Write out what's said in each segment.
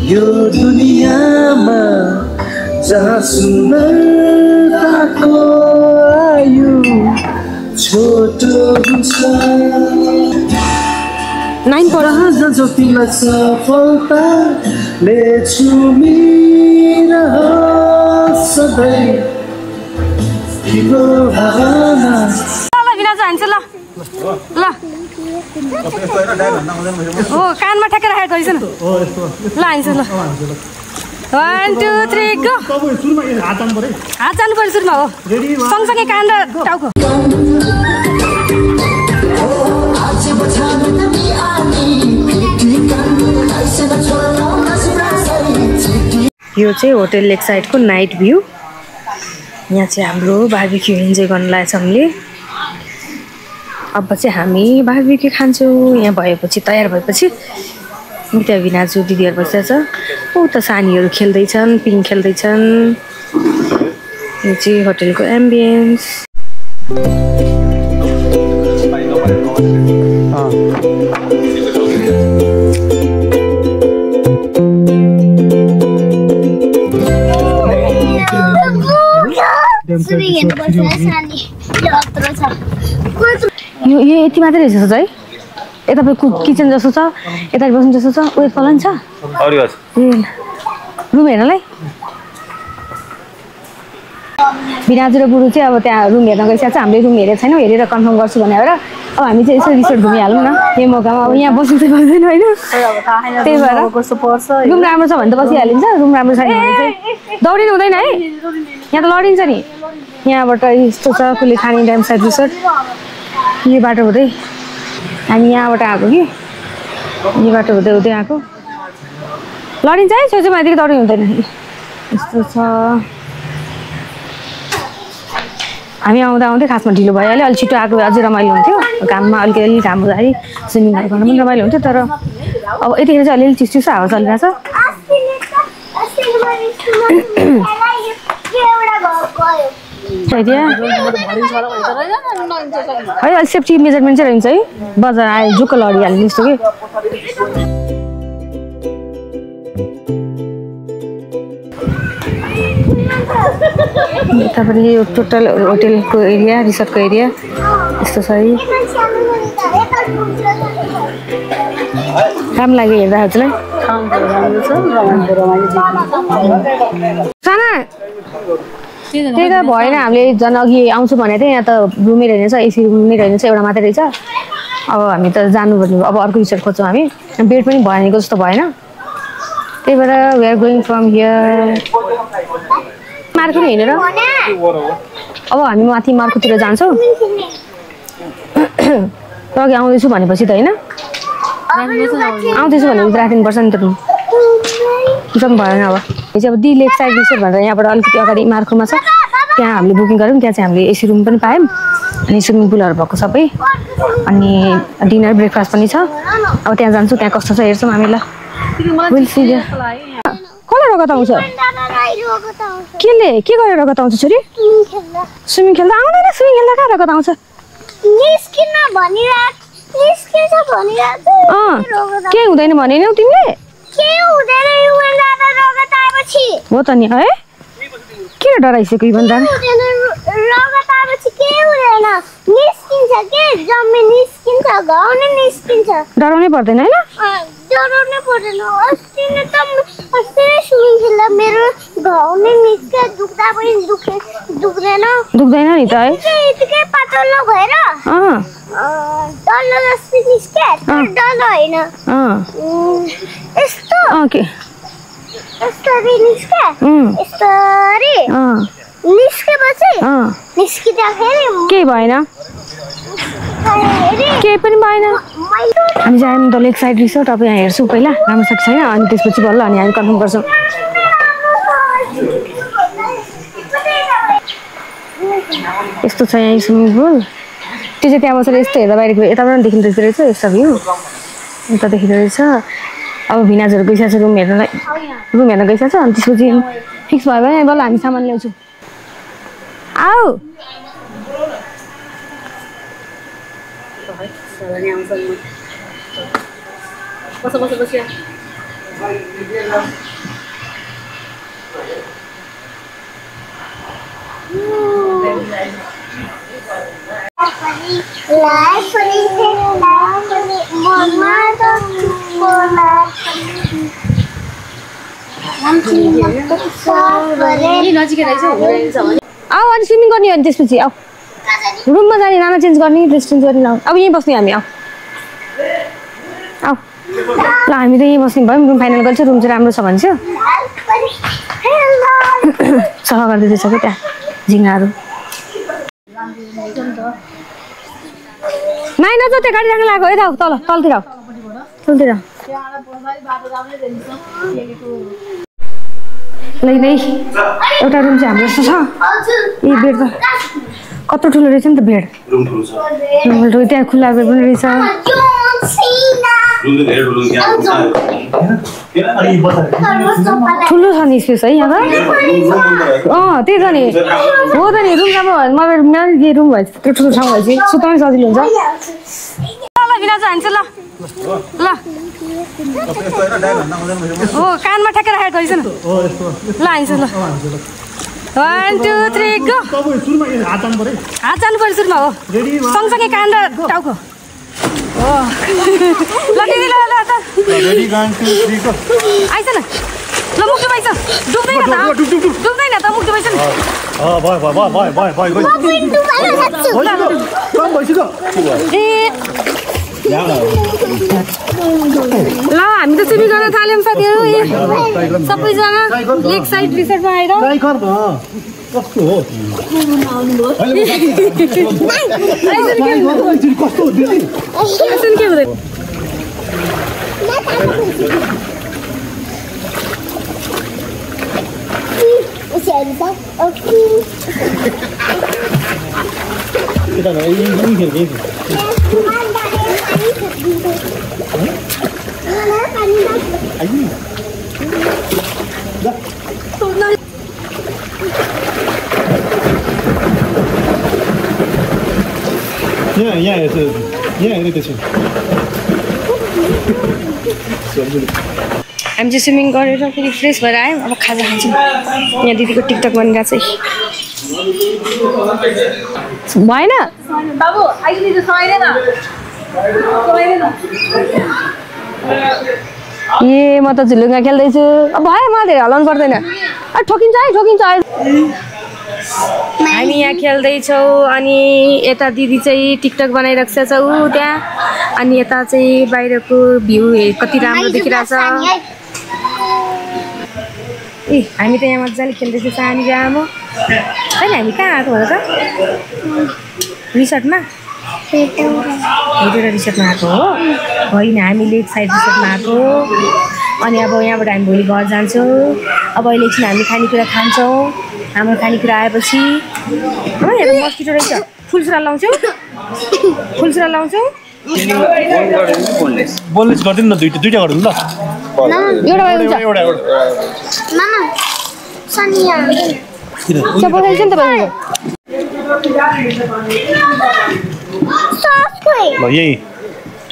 यो दुनियामा जहाँ सुन्दरताको आयु छोटो हुन्छ 9 पढ जतिलाई सफलता लेछु मेरो सधैँ तिम्रो भावना ल बिना जान्छ ल ल हो कानमा ठ्याक्कै राखेर गरिस न ल हान्छ ल 1 2 3 गो हात जानु पर्यो सुरुमा हो सँगसँगै कान र टाउको यो चाहिँ होटल लेक साइडको नाइट भ्यू यहाँ चाहिँ हाम्रो बार्बिक्यू इन्जोय गर्न लागेको छ हामीले अब चाहिँ हामी बार्बिक्यू खान्छौँ यहाँ भएपछि तयार भएपछि त्यहाँ भिनाजु दिदीहरू बसिरहेछ ऊ त सानीहरू खेल्दैछन् पिङ खेल्दैछन् यो चाहिँ होटलको एम्बियन्स यो यति मात्रै रहेछ है यता किचन जस्तो छ यता बस्नु जस्तो छ उयो पलन छ रुम हेर्नलाई बिराजु र गुरु चाहिँ अब त्यहाँ रुम हेर्न गइसकेको छ हामीले रुम हेरेको छैनौँ हेरेर कन्फर्म गर्छु भनेर अब हामी चाहिँ यसो रिसोर्ट घुमिहालौँ न यही मौकामा अब यहाँ बस्नु चाहिँ बस्दैन होइन त्यही भएर रुम राम्रो छ भने त बसिहालिन्छ रुम राम्रो छैन भने चाहिँ दौडिनु हुँदैन है यहाँ त लडिन्छ नि यहाँबाट यस्तो छ कुले खाने ड्याम साइड रिसोर्ट यो बाटो हुँदै हामी यहाँबाट आएको कि यो बाटो हुँदै हुँदै आएको लडिन्छ है छेउछेउमा यतिकै दौडिनु हुँदैन यस्तो छ हामी आउँदा आउँदै खासमा ढिलो भइहाल्यो अलिक छिटो आएको अझै रमाइलो हुन्थ्यो घाममा अलिकति घाम हुँदाखेरि स्विमिङहरू गर्न पनि रमाइलो हुन्थ्यो तर अब यतिखेर चाहिँ अलिअलि चिसो हावा चलिरहेछ है अलिक सेफ्टी मेजरमेन्ट चाहिँ रहन्छ है बजार आयो जुक्क लडिहाल्ने जस्तो कि यतापट्टि यो टोटल होटेलको एरिया रिसोर्टको एरिया यस्तो छ है राम्रो लाग्यो हेर्दा हजुरलाई त्यही त भएन हामीले झन् अघि आउँछु भने चाहिँ यहाँ त रुमै रहेछ एसी रुम नै रहेछ एउटा मात्रै रहेछ अब हामी त जानुपर्ने अब अर्को रिसोर्ट खोज्छौँ हामी बेड पनि भनेको जस्तो भएन त्यही भएर we are going from here market हिँडेर अब हामी माथि मार्केटतिर जान्छौँ अघि आउँदैछु भनेपछि त होइन आउँदैछु भनेपछि राखिदिनुपर्छ नि त रुम एकदम भएन अब यो चाहिँ अब डी लेक साइड रिसोर्ट भनेर यहाँबाट अलिकति अगाडि मार्कुमा छ त्यहाँ हामीले बुकिङ गऱ्यौँ त्यहाँ चाहिँ हामीले एसी रुम पनि पायौँ अनि स्विमिङ पुलहरू भएको सबै अनि डिनर ब्रेकफास्ट पनि छ अब त्यहाँ जान्छौँ त्यहाँ कस्तो छ हेर्छौँ हामी ल कसलाई रगत आउँछ के गरेर रगत आउँछ छोरी स्विमिङ खेल्दा आउँदैन स्विमिङ खेल्दा कहाँ रगत आउँछ के हुँदैन भनेनौ तिमीले हो त नि है किन डराइसक्यो इभन जान डराउनै पर्दैन होइन दुख्दैन नि त है के भएन केही पनि भएन हामी जायौँ त लेक साइड रिसोर्ट अब यहाँ हेर्छौँ पहिला राम्रो छ कि छैन अनि त्यसपछि बल्ल अनि हामी कन्फर्म गर्छौँ यस्तो छ यहाँ स्विमिङ पुल त्यो चाहिँ त्यहाँ बसेर यस्तो हेर्दा बाहिरको यताबाट देखिँदो रहेछ यस्तो भ्यू यता देखिँदो रहेछ अब भिनाजहरू गइसकेको छ रुम हेर्न गइसकेको छ अनि त्यसपछि फिक्स भयो भने बल्ल हामी सामान ल्याउँछौँ आऊ आऊ अनि स्विमिङ गर्ने अनि त्यसपछि आऊ रुममा जाने नाना चेन्ज गर्ने ड्रेस चेन्ज गर्ने अब यहीँ बस्ने हामी आऊ आऊ ल हामी त यहीँ बस्ने भयौँ रुम फाइनल गर्छ रुम चाहिँ राम्रो छ भन्छ सफा गरिदिँदैछ कि त्यहाँ झिङ्गाहरू नाइ नज त्यो गाडी राख्न लाग्यो यता तल तलतिर तलतिर ल एउटा रुम चाहिँ हाम्रो जस्तो छ ए बेड त कत्रो ठुलो रहेछ नि त बेड रुम त्यहाँ खुल्ला बेड पनि रहेछ ठुलो छ नि स्पेस है यहाँ त त्यही त नि हो त नि रुम राम्रो भयो मलाई रुम भएछ त्यो ठुलो ठाउँ भएपछि सुत्न सजिलो हुन्छ ल बिना चाहिँ हान्छ ल ल हो कानमा ठ्याक्कै राखेको रहेछ न ल हान्छ ल 1 2 3 गो हात जानु पर्यो सुरुमा हो सँगसँगै कान र टाउको हो ल दिदी ल रेडी 1 2 3 गो आइस न ल मुख डुबाइछ डुब्दैन त मुख डुबाइछ नि ल हामी त स्विमिङ गर्न थाल्यौँ साथीहरू सबैजना लेक साइड रिसोर्टमा आएर यहाँ हेर्दै छु हामी चाहिँ स्विमिङ गरेर फेरि फ्रेस भएर आयौँ अब खाजा खान्छौँ यहाँ दिदीको टिकटक बनिरहेको चाहिँ भएन ए म त झुलुङ्गा खेल्दैछु भयो मलाई धेरै हलाउनु पर्दैन ठोकिन्छ है हामी यहाँ खेल्दैछौँ अनि यता दिदी चाहिँ टिकटक बनाइरहेको छ त्यहाँ अनि यता चाहिँ बाहिरको भ्यू कति राम्रो देखिरहेछ ए हामी त यहाँ मजाले खेल्दैछौँ सानी जामो होइन हामी कहाँ आएको भन त रिसोर्टमा हेरेर रिसोर्टमा आएको हो होइन हामी लेक साइड रिसोर्टमा आएको अनि अब यहाँबाट हामी भोलि घर जान्छौँ अब अहिले एकछिन हामी खानेकुरा खान्छौँ हाम्रो खानेकुरा आएपछि हेर मस्किटो रहेछ फुलसुरा लाउँछौँ बोनलेस गर्दिनु न दुईटा गर्दिनु ल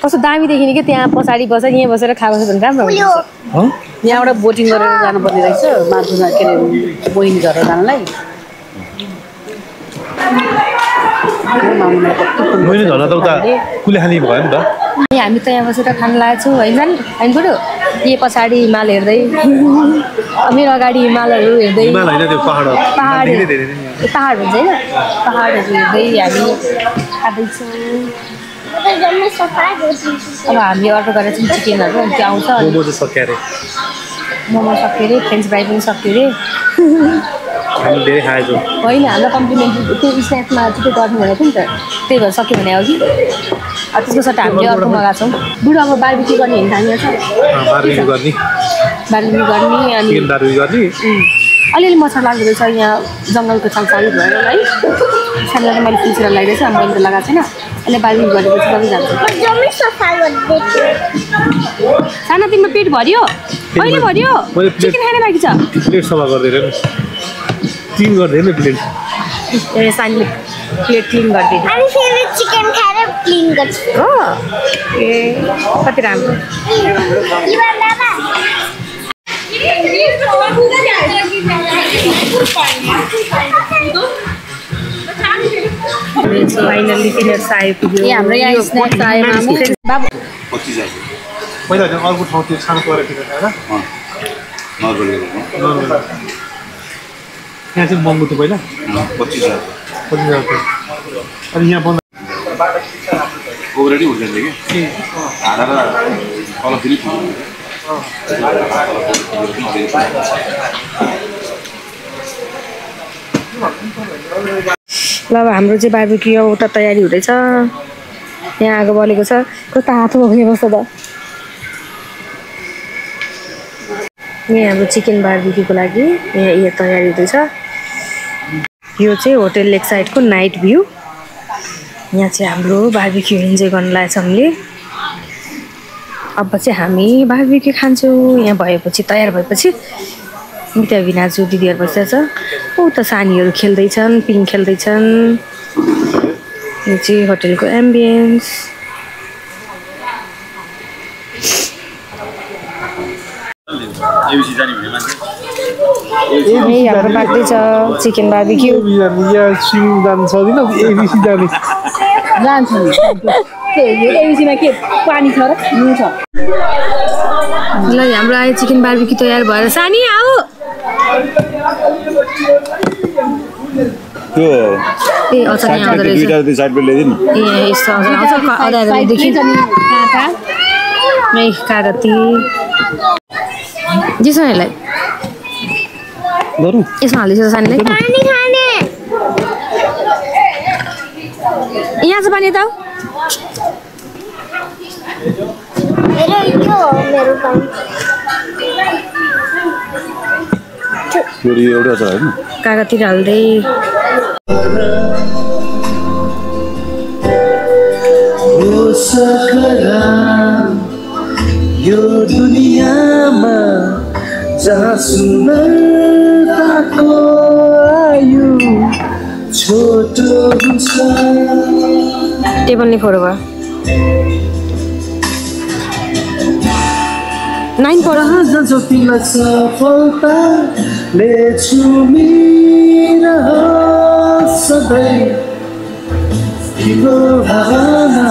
कस्तो दामी देखिने कि त्यहाँ पछाडि बसेर यहाँ बसेर खाएको छ भने राम्रो हुन्छ यहाँबाट बोटिङ गरेर जानुपर्ने रहेछ माथुमा के अरे बहिनी घर जानलाई मैले झन् त उता कुलेखानी भयो नि त हामी त यहाँ बसेर खान लागेको छौँ होइन होइन बरु यही पछाडि हिमाल हेर्दै मेरो अगाडि हिमालहरू हेर्दै पहाड भन्छ होइन पहाडहरू हेर्दै हामी खाँदैछौँ अब हामी अर्डर गरेर चाहिँ चिकनहरू त्यो आउँछ मोमो सक्यो अरे फ्रेन्च फ्राई पनि सक्यो अरे होइन हाम्रो कम्प्लिमेन्ट्री त्यो स्न्याक्समा चाहिँ त्यो गर्नु भनेको नि त त्यही भएर सक्यो भने अघि त्यसको सट्टा हामीले अर्को मगाएको छौँ बुढो अब बार्बिक्यू गर्ने हिँड्दा यहाँ छ बार्बिक्यू गर्ने अनि अलिअलि मच्छर लाग्दो रहेछ यहाँ जङ्गलको छाउछाउ भएर है सानोलाई मैले फुलसिरा लगाइरहेको छु मैले त लगाएको छैन अहिले बार्बिक्यू गरेपछि पनि जान्छ सानो तिम्रो पेट भरियो कहिले भरियो चिकन खाने बाँकी छ प्लेट सफा गर्दैन क्लिन गर्दैन प्लेट ए सानले प्लेट क्लिन गरिदियो अनि फेरि चिकन खाएर क्लिन गर्छु हो ए कति राम्रो फाइनली तिनीहरू आइपुग्यो हाम्रो यहाँ स्न्याक्स आयो मामु बाबु पहिला चाहिँ अर्को ठाउँ त्यो सानो क्वालिटी होइन यहाँ चाहिँ महँगो थियो पहिला 25,000 अनि यहाँ बन्द already हुन्छ कि हालेर कलर फेरि ल अब हाम्रो चाहिँ बार्बिक्यू उता तयारी हुँदैछ यहाँ आगो बलेको छ कता हात बोक्ने कस्तो त यहाँ हाम्रो चिकन बार्बिक्यूको लागि यहाँ तयारी हुँदैछ यो चाहिँ होटल लेक साइडको नाइट भ्यू यहाँ चाहिँ हाम्रो बार्बिक्यू इन्जोय गर्न लागेको छ हामीले अब चाहिँ हामी बार्बिक्यू खान्छौँ यहाँ भएपछि तयार भएपछि मिता भिनाजु दिदीहरू बसिरहेछ उता सानीहरू खेल्दैछन् पिङ खेल्दैछन् यो चाहिँ होटलको एम्बियन्स हाम्रो पाक्दैछ चिकन बार्बिक्यू यहाँ स्विङ जानु सक्दिन एबिसी जाने जान्छ नि के एबिसीमा के पानी छ र नुन छ ल हाम्रो आयो चिकन बार्बिक्यू तयार भएर सानी आऊ त्यो ए अचार यहाँ आउँदो रहेछ दुईटा साइडमा ल्याइदिनु ए यस्तो अचार आउँछ आधादेखि ए कागती जेसँग यसलाई गरौँ यसमा हाल्दैछ सानीलाई यहाँ छ पानी यता मेरो काम त्यो एउटा छ हैन कागती हाल्दै यो दुनियामा जहाँ सुन्दरताको आयु छोटो हुन्छ टेबल नै फोर भयो 9 पढ जतिलाई सफलताले छुमिरहोस् सधैँ तिम्रो भावना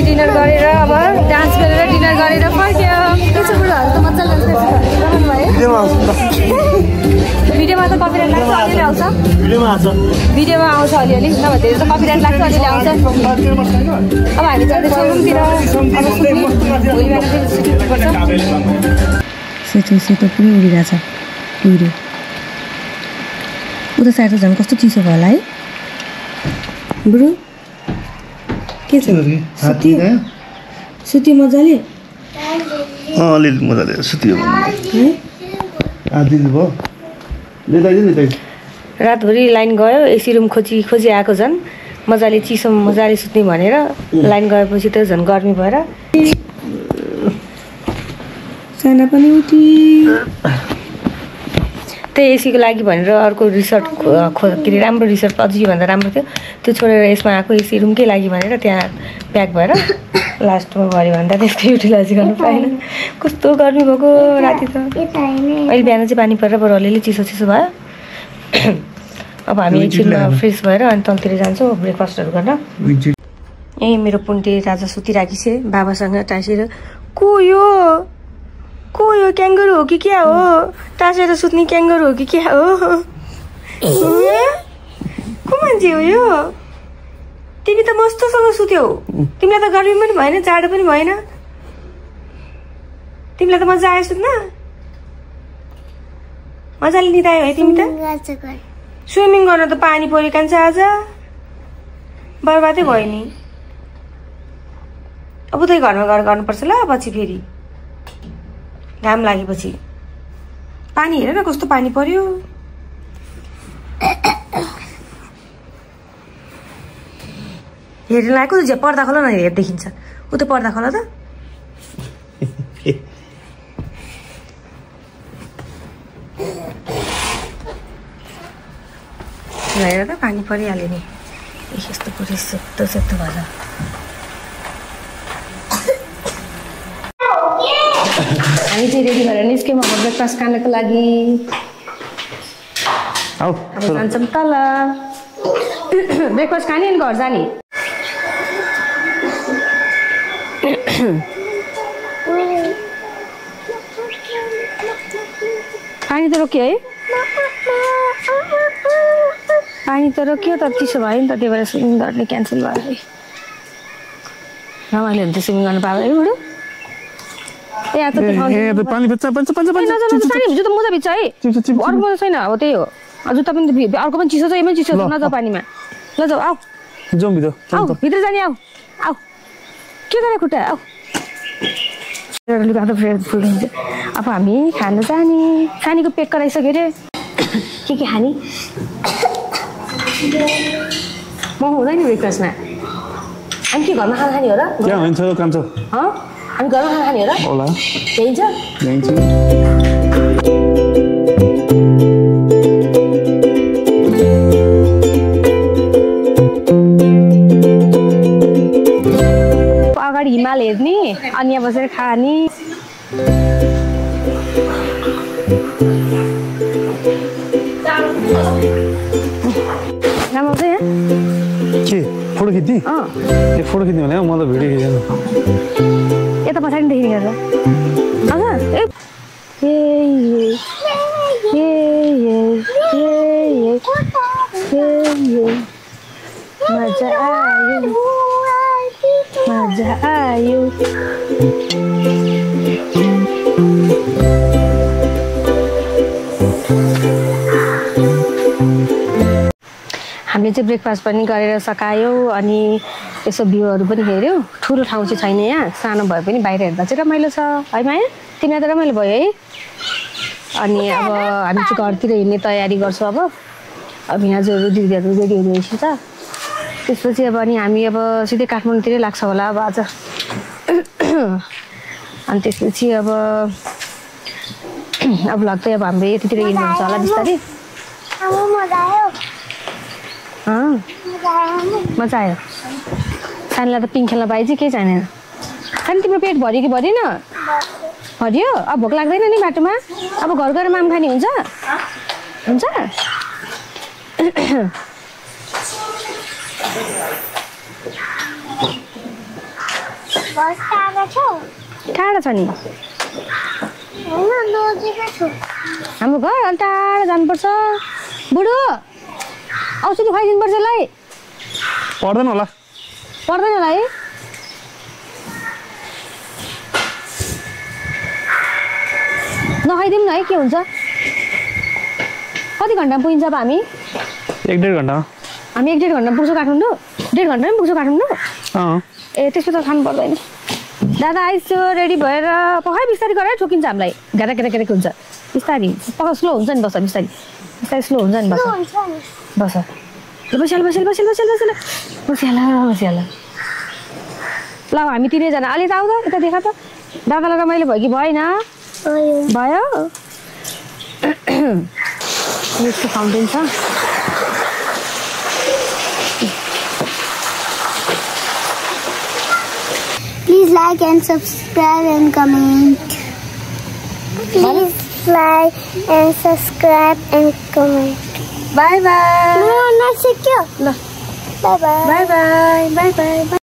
डिनर गरेर अब डान्स गरेर डिनर गरेर फर्क्यो त्यसो कुराहरू त मजा लाग्छ भिडियोमा त कपिराइट लाग्छ अलिअलि आउँछ भिडियोमा आउँछ अलिअलि नभए धेरै त कपिराइट लाग्छ अलिअलि आउँछ अब हामी जाँदैछौँ रुमतिर सेतो सेतो पुरै उडिरहेछ कुहिरो उता साइड त झन् कस्तो चिसो भयो होला है बुढो के छ सुत्यो मजाले अलिअलि मजाले सुत्यो रातभरि लाइन गयो एसी रुम खोजी खोजी आएको झन् मजाले चिसो मजाले सुत्ने भनेर लाइन गएपछि त झन् गर्मी भएर साना पनि उठी त्यही एसीको लागि भनेर अर्को रिसोर्ट के अरे राम्रो रिसोर्ट अझै योभन्दा राम्रो थियो त्यो छोडेर यसमा आएको एसी रुमकै लागि भनेर त्यहाँ प्याक भएर लास्टमा गऱ्यो भन्दा त्यसको युटिलाइज गर्नु पाएन। कस्तो गर्मी भएको राति त। अहिले बिहान चाहिँ पानी परेर बरु अलिअलि चिसो चिसो भयो। अब हामी एकछिनमा फ्रेस भएर अनि तलतिर जान्छौँ ब्रेकफास्टहरू गर्न। यहीँ मेरो पुन्टे राजा सुतिराखी छ बाबासँग टाँसेर। को यो क्याङ्गरू हो कि क्या हो? टाँसेर सुत्ने क्याङ्गरू हो कि क्या हो? को मान्छे हो यो? तिमी त मस्तसँग सुत्यौ। तिमीलाई त गर्मी पनि भएन जाडो पनि भएन। तिमीलाई त मजा आयो सुत्न? मजाले निदायो है तिमी त? स्विमिङ गर्न त पानी पऱ्यो कान्छ आज। बर्बादै भयो नि। अब उतै घरमा गएर गर्नुपर्छ ल पछि फेरि घाम लागेपछि। पानी हेर न कस्तो पानी पर्यो। हेर्न लागेको जे पर्दा खोला न हेर देखिन्छ। उता पर्दा खोला त। हेर त पानी परिहाल्यो नि। यस्तो पुरै सेतो सेतो भएर। हामी चाहिँ रेडी भएर निस्क्यौँ अब ब्रेकफास्ट खानको लागि। अब जान्छौँ तल ब्रेकफास्ट खाने अनि घर जाने। पानी त रोक्यो है? पानी त रोक्यो तर चिसो भयो नि त त्यही भएर स्विमिङ गर्ने क्यान्सल भयो है। रमाइलो हुन्छ स्विमिङ गर्नु पायो है बुढो। पानी भित्र त मोजा भित्र है। अर्को मोजा छैन अब त्यही हो। जुत्ता पनि अर्को पनि चिसो छ यो पनि चिसो छ। नजाऊ पानीमा ल जाऊ आऊ जाउँ भित्र। आऊ भित्र जाने आऊ आऊ के गरे खुट्टा आऊ। अब हामी खानु जाने। खानेको पेक गराइसक्यो अरे। के खाने? मोमो हुँदैन ब्रेकफास्टमा। हामी के घरमा खाना खाने हो र? हुन्छ कान्छ। हामी घरमा खाना खाने हो र? होला ल्याइन्छ अगाडि हिमाल हेर्ने अनि यहाँ बसेर खाने। राम्रो छ यहाँ के फोटो खिच्ने? ए फोटो खिच्ने भने म त भिडियो खिच्दैन। यता पछाडि देखि हेर मजा आयो मजा आयो। हामीले चाहिँ ब्रेकफास्ट पनि गरेर सकायौँ अनि यसो भ्यूहरू पनि हेऱ्यौँ। ठुलो ठाउँ चाहिँ छैन यहाँ। सानो भए पनि बाहिर हेर्दा चाहिँ रमाइलो छ है माया? तिमीलाई त रमाइलो भयो है? अनि अब हामी चाहिँ घरतिर हिँड्ने तयारी गर्छौँ। अब यहाँहरू दिदीहरू रेडी हुँदैछ त। त्यसपछि अब अनि हामी अब सिधै काठमाडौँतिरै लाग्छ होला अब आज। अनि त्यसपछि अब लाग्दै अब हाम्रो यतितिर हिँड्नु हुन्छ होला बिस्तारै। मजा आयो। सानोलाई त पिङ खेल्न पाएँ चाहिँ केही छैन। सानो तिम्रो पेट भऱ्यो कि भरिएन? भरियो? अब भोक लाग्दैन नि बाटोमा? अब घर गएर माम खाने हुन्छ? हुन्छ? टाढा छ नि हाम्रो घर अलि टाढा जानुपर्छ। बुढो औषधि खुवाइदिनु पर्छ यसलाई। पर्दैन होला पर्दैन होला है? नखाइदिउँ न है के हुन्छ? कति घन्टामा पुगिन्छ अब हामी? 1-1.5 घन्टा। हामी 1-1.5 घन्टामा पुग्छौँ काठमाडौँ? 1.5 घन्टामै पुग्छौँ काठमाडौँ? ए त्यसो त खानु पर्दैन। दादा आइसो रेडी भएर पखाइ बिस्तारै गरेर ठोकिन्छ हामीलाई। घेरा हुन्छ बिस्तारी। पक्का स्लो हुन्छ नि बस बिस्तारी बिस्तारै स्लो हुन्छ नि बस बस बसिहाल। ल हामी तिनैजना अलि त आऊ त यता देखा त। दादालाई रमाइलो भयो कि भएन? भयो। यस्तो फाउन्टेन छ Please like and subscribe and comment. Please like and subscribe and comment. Bye bye. No, not secure. ल Bye bye. bye bye bye bye